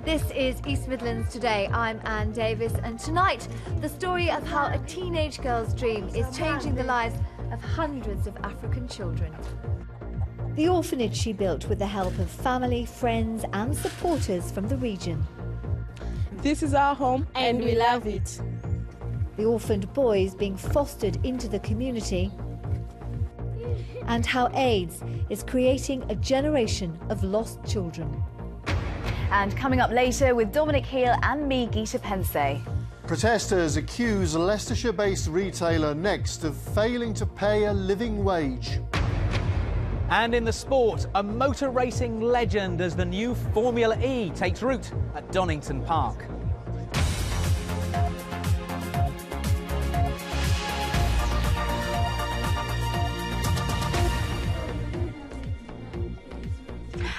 This is East Midlands Today. I'm Anne Davis, and tonight the story of how a teenage girl's dream is changing the lives of hundreds of African children. The orphanage she built with the help of family, friends and supporters from the region. This is our home and we love it. The orphaned boys being fostered into the community, and how AIDS is creating a generation of lost children. And coming up later with Dominic Heel and me, Geeta Pense. Protesters accuse Leicestershire-based retailer Next of failing to pay a living wage. And in the sport, a motor racing legend as the new Formula E takes root at Donington Park.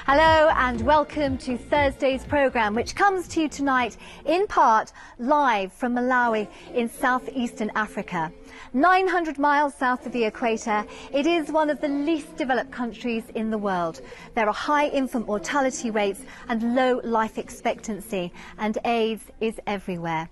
Hello and welcome to Thursday's programme, which comes to you tonight in part live from Malawi in southeastern Africa. 900 miles south of the equator, it is one of the least developed countries in the world. There are high infant mortality rates and low life expectancy, and AIDS is everywhere.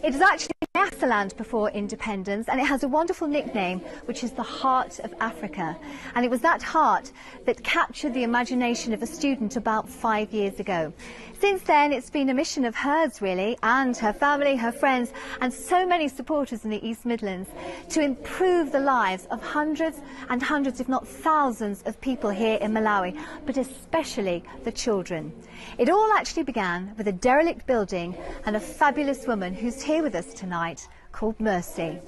It was actually Nyasaland before independence, and it has a wonderful nickname, which is the Heart of Africa. And it was that heart that captured the imagination of a student about 5 years ago. Since then, it's been a mission of hers, really, and her family, her friends, and so many supporters in the East Midlands to improve the lives of hundreds and hundreds, if not thousands, of people here in Malawi, but especially the children. It all actually began with a derelict building and a fabulous woman who's here with us tonight called Mercy.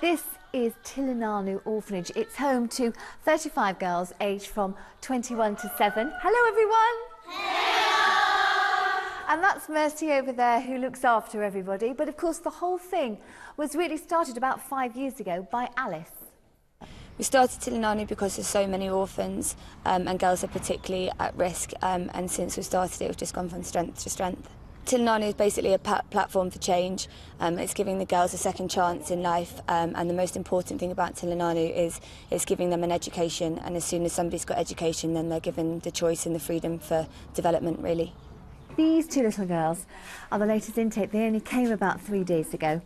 This is Tilinanu Orphanage. It's home to 35 girls aged from 21 to 7. Hello, everyone. Hello. And that's Mercy over there, who looks after everybody. But of course, the whole thing was really started about 5 years ago by Alice. We started Tilinanu because there's so many orphans and girls are particularly at risk. And since we started it, we've just gone from strength to strength. Tilinanu is basically a platform for change. It's giving the girls a second chance in life, and the most important thing about Tilinanu is it's giving them an education, and as soon as somebody's got education, then they're given the choice and the freedom for development, really. These two little girls are the latest intake. They only came about 3 days ago.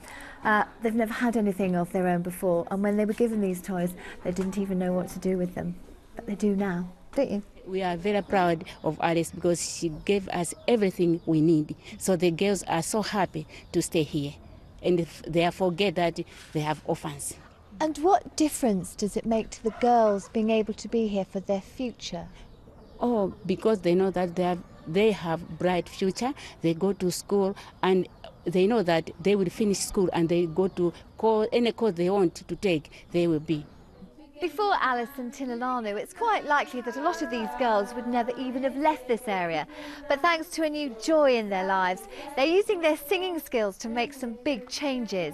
They've never had anything of their own before, and when they were given these toys, they didn't even know what to do with them. But they do now, don't you? We are very proud of Alice because she gave us everything we need. So the girls are so happy to stay here, and if they forget that they have orphans. And what difference does it make to the girls being able to be here for their future? Oh, because they know that they have bright future. They go to school and they know that they will finish school and they go to any course they want to take, they will be. Before Alice and Tilinanu, it's quite likely that a lot of these girls would never even have left this area. But thanks to a new joy in their lives, they're using their singing skills to make some big changes.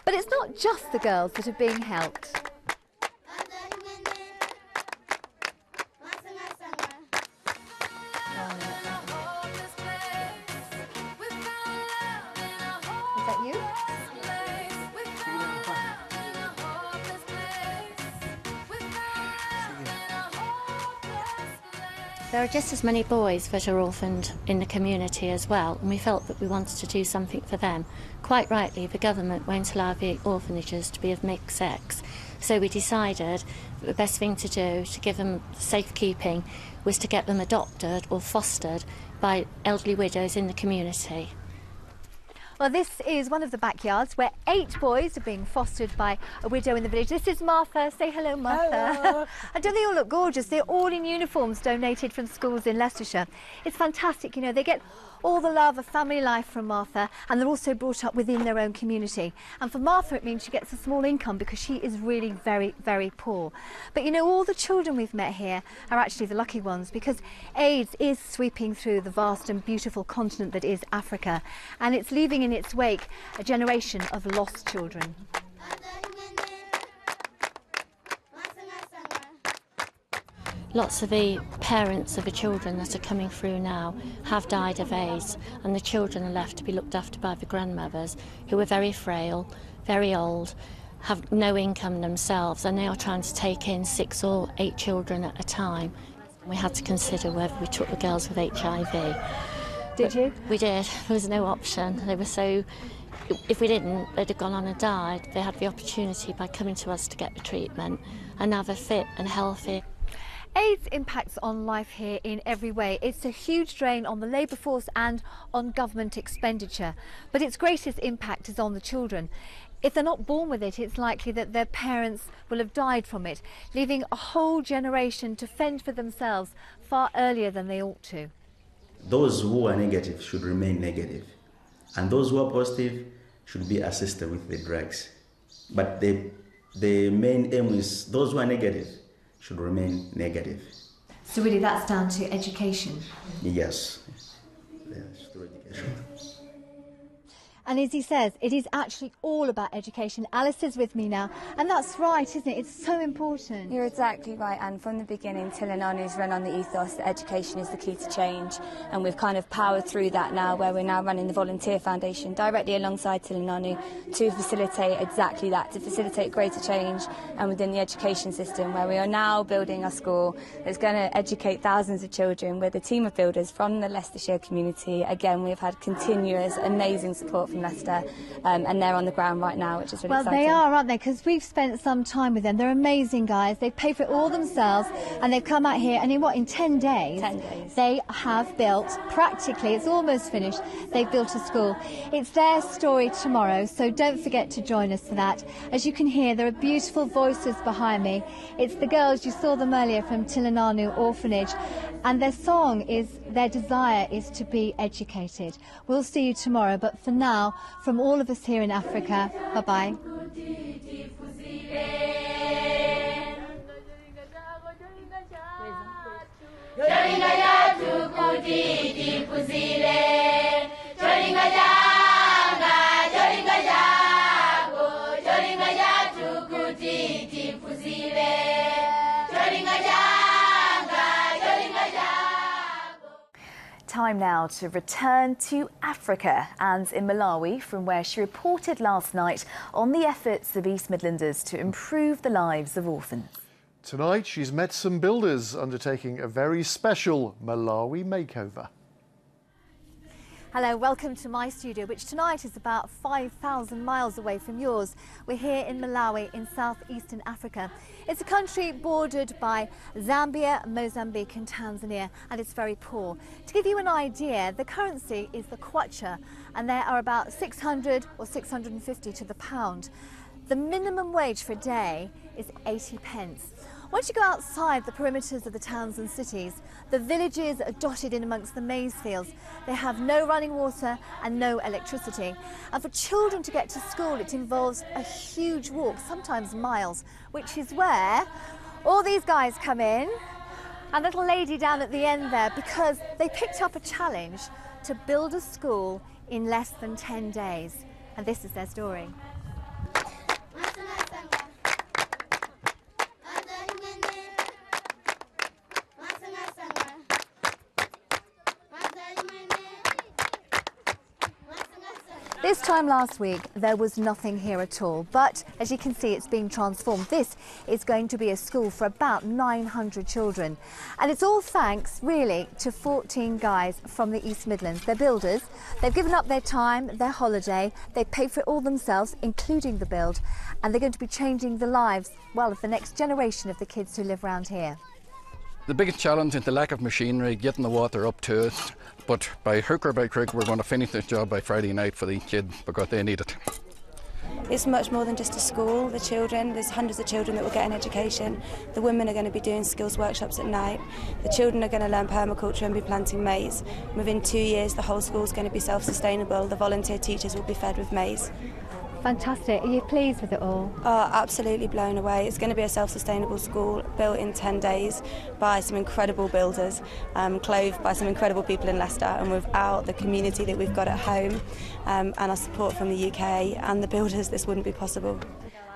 But it's not just the girls that are being helped. Is that you? There are just as many boys that are orphaned in the community as well, and we felt that we wanted to do something for them. Quite rightly, the government won't allow the orphanages to be of mixed sex, so we decided that the best thing to do to give them safekeeping was to get them adopted or fostered by elderly widows in the community. Well, this is one of the backyards where 8 boys are being fostered by a widow in the village. This is Martha. Say hello, Martha. Hello. And don't they all look gorgeous? They're all in uniforms donated from schools in Leicestershire. It's fantastic, you know, they get all the love of family life from Martha, and they're also brought up within their own community. And for Martha, it means she gets a small income because she is really very, very poor. But you know, all the children we've met here are actually the lucky ones, because AIDS is sweeping through the vast and beautiful continent that is Africa, and it's leaving in its wake a generation of lost children. Lots of the parents of the children that are coming through now have died of AIDS, and the children are left to be looked after by the grandmothers, who are very frail, very old, have no income themselves, and they are trying to take in 6 or 8 children at a time. We had to consider whether we took the girls with HIV. Did you? We did. There was no option. They were so... If we didn't, they'd have gone on and died. They had the opportunity by coming to us to get the treatment, and now they're fit and healthy. AIDS impacts on life here in every way. It's a huge drain on the labour force and on government expenditure, but its greatest impact is on the children. If they're not born with it, it's likely that their parents will have died from it, leaving a whole generation to fend for themselves far earlier than they ought to. Those who are negative should remain negative, and those who are positive should be assisted with the drugs. But the main aim is those who are negative should remain negative. So really that's down to education? Yes, through education. And as he says, it is actually all about education. Alice is with me now, and that's right, isn't it? It's so important. You're exactly right, and from the beginning, Tilinanu's run on the ethos that education is the key to change, and we've kind of powered through that now, where we're now running the Volunteer Foundation directly alongside Tilinanu to facilitate exactly that, to facilitate greater change, and within the education system, where we are now building a school that's going to educate thousands of children with a team of builders from the Leicestershire community. Again, we've had continuous, amazing support from Leicester, and they're on the ground right now, which is really exciting. Well, they are, aren't they? Because we've spent some time with them. They're amazing guys. They pay for it all themselves, and they've come out here, and in 10 days, 10 days. They have built, practically, it's almost finished, they've built a school. It's their story tomorrow, so don't forget to join us for that. As you can hear, there are beautiful voices behind me. It's the girls, you saw them earlier, from Tilinanu Orphanage, and their song is, their desire is to be educated. We'll see you tomorrow, but for now, from all of us here in Africa, bye-bye. Time now to return to Africa and in Malawi, from where she reported last night on the efforts of East Midlanders to improve the lives of orphans. Tonight she's met some builders undertaking a very special Malawi makeover. Hello, welcome to my studio, which tonight is about 5,000 miles away from yours. We're here in Malawi in southeastern Africa. It's a country bordered by Zambia, Mozambique and Tanzania, and it's very poor. To give you an idea, the currency is the kwacha, and there are about 600 or 650 to the pound. The minimum wage for a day is 80 pence. Once you go outside the perimeters of the towns and cities, the villages are dotted in amongst the maize fields. They have no running water and no electricity. And for children to get to school, it involves a huge walk, sometimes miles, which is where all these guys come in, and a little lady down at the end there, because they picked up a challenge to build a school in less than 10 days. And this is their story. This time last week, there was nothing here at all, but as you can see, it's being transformed. This is going to be a school for about 900 children. And it's all thanks, really, to 14 guys from the East Midlands. They're builders. They've given up their time, their holiday. They paid for it all themselves, including the build. And they're going to be changing the lives, well, of the next generation of the kids who live around here. The biggest challenge is the lack of machinery, getting the water up to us. But by hook or by crook, we're going to finish this job by Friday night for these kids because they need it. It's much more than just a school. The children, there's hundreds of children that will get an education. The women are going to be doing skills workshops at night. The children are going to learn permaculture and be planting maize. Within 2 years, the whole school is going to be self-sustainable. The volunteer teachers will be fed with maize. Fantastic. Are you pleased with it all? Oh, absolutely blown away. It's going to be a self-sustainable school built in 10 days by some incredible builders, clothed by some incredible people in Leicester, and without the community that we've got at home and our support from the UK and the builders, this wouldn't be possible.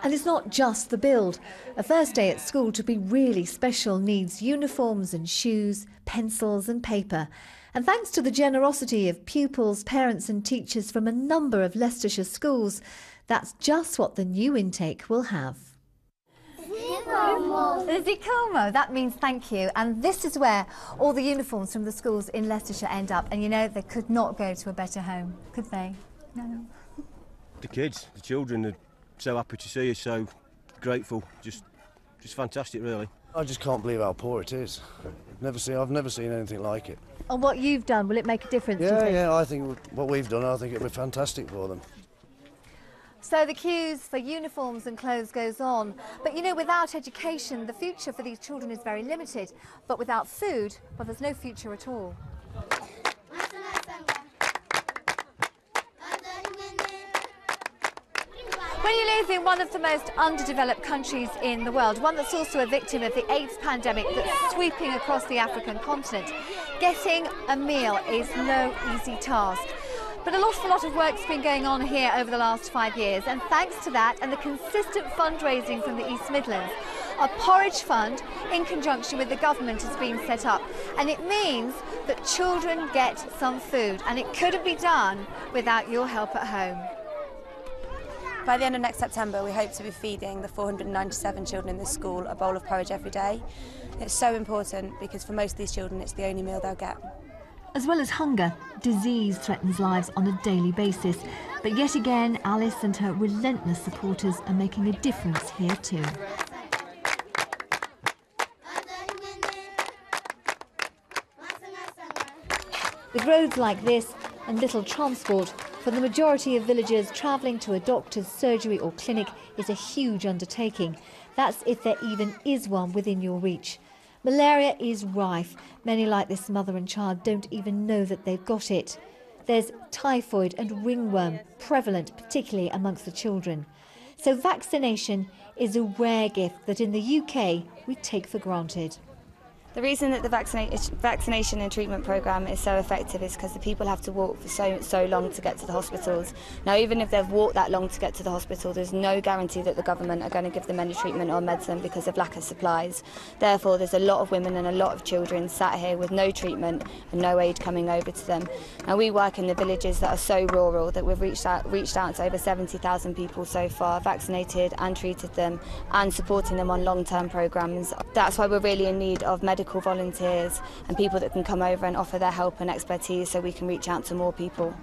And it's not just the build. A first day at school to be really special needs uniforms and shoes, pencils and paper. And thanks to the generosity of pupils, parents and teachers from a number of Leicestershire schools, that's just what the new intake will have. Zikomo, that means thank you. And this is where all the uniforms from the schools in Leicestershire end up. And you know, they could not go to a better home, could they? No. The kids, the children are so happy to see us, so grateful, just fantastic really. I just can't believe how poor it is. I've never seen anything like it. And what you've done, will it make a difference? do you think? Yeah, I think what we've done, I think it'll be fantastic for them. So the queues for uniforms and clothes goes on. But you know, without education, the future for these children is very limited. But without food, well, there's no future at all. When you live in one of the most underdeveloped countries in the world, one that's also a victim of the AIDS pandemic that's sweeping across the African continent, getting a meal is no easy task. But an awful lot of work's been going on here over the last 5 years, and thanks to that and the consistent fundraising from the East Midlands, a porridge fund in conjunction with the government has been set up, and it means that children get some food, and it couldn't be done without your help at home. By the end of next September, we hope to be feeding the 497 children in this school a bowl of porridge every day. It's so important because for most of these children, it's the only meal they'll get. As well as hunger, disease threatens lives on a daily basis. But yet again, Alice and her relentless supporters are making a difference here too. With roads like this and little transport, for the majority of villagers, travelling to a doctor's surgery or clinic is a huge undertaking. That's if there even is one within your reach. Malaria is rife. Many like this mother and child don't even know that they've got it. There's typhoid and ringworm prevalent, particularly amongst the children. So vaccination is a rare gift that in the UK we take for granted. The reason that the vaccination and treatment programme is so effective is because the people have to walk for so long to get to the hospitals. Now, even if they've walked that long to get to the hospital, there's no guarantee that the government are going to give them any treatment or medicine because of lack of supplies. Therefore, there's a lot of women and a lot of children sat here with no treatment and no aid coming over to them. Now, we work in the villages that are so rural that we've reached out to over 70,000 people so far, vaccinated and treated them and supporting them on long-term programmes. That's why we're really in need of medical volunteers and people that can come over and offer their help and expertise so we can reach out to more people.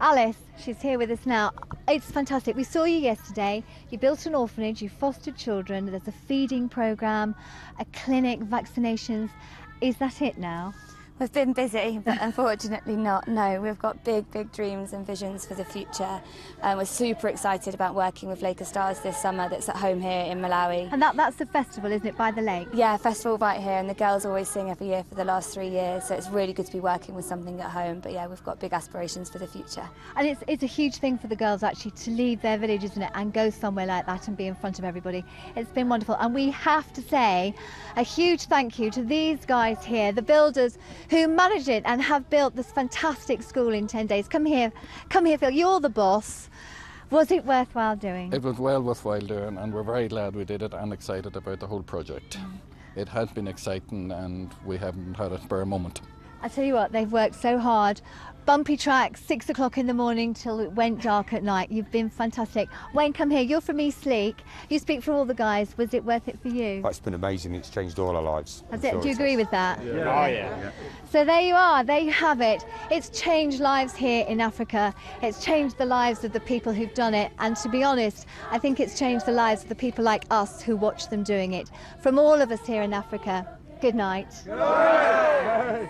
Alice, she's here with us now. It's fantastic. We saw you yesterday. You built an orphanage, you fostered children, there's a feeding programme, a clinic, vaccinations. Is that it now? We've been busy, but unfortunately not. No, we've got big dreams and visions for the future. We're super excited about working with Lake of Stars this summer that's at home here in Malawi. And that's the festival, isn't it, by the lake? Yeah, festival right here, and the girls always sing every year for the last 3 years, so it's really good to be working with something at home. But yeah, we've got big aspirations for the future. And it's a huge thing for the girls actually to leave their village, isn't it, and go somewhere like that and be in front of everybody. It's been wonderful, and we have to say a huge thank you to these guys here, the builders who managed it and have built this fantastic school in 10 days. Come here, Phil, you're the boss. Was it worthwhile doing? It was well worthwhile doing, and we're very glad we did it and excited about the whole project. It has been exciting and we haven't had a spare moment. I tell you what, they've worked so hard. Bumpy track, 6 o'clock in the morning till it went dark at night. You've been fantastic. Wayne, come here. You're from East Leek. You speak for all the guys. Was it worth it for you? It's been amazing. It's changed all our lives. Has it? Do you agree with that? Yeah. Oh, yeah. So there you are. There you have it. It's changed lives here in Africa. It's changed the lives of the people who've done it. And to be honest, I think it's changed the lives of the people like us who watch them doing it. From all of us here in Africa, good night. Good night.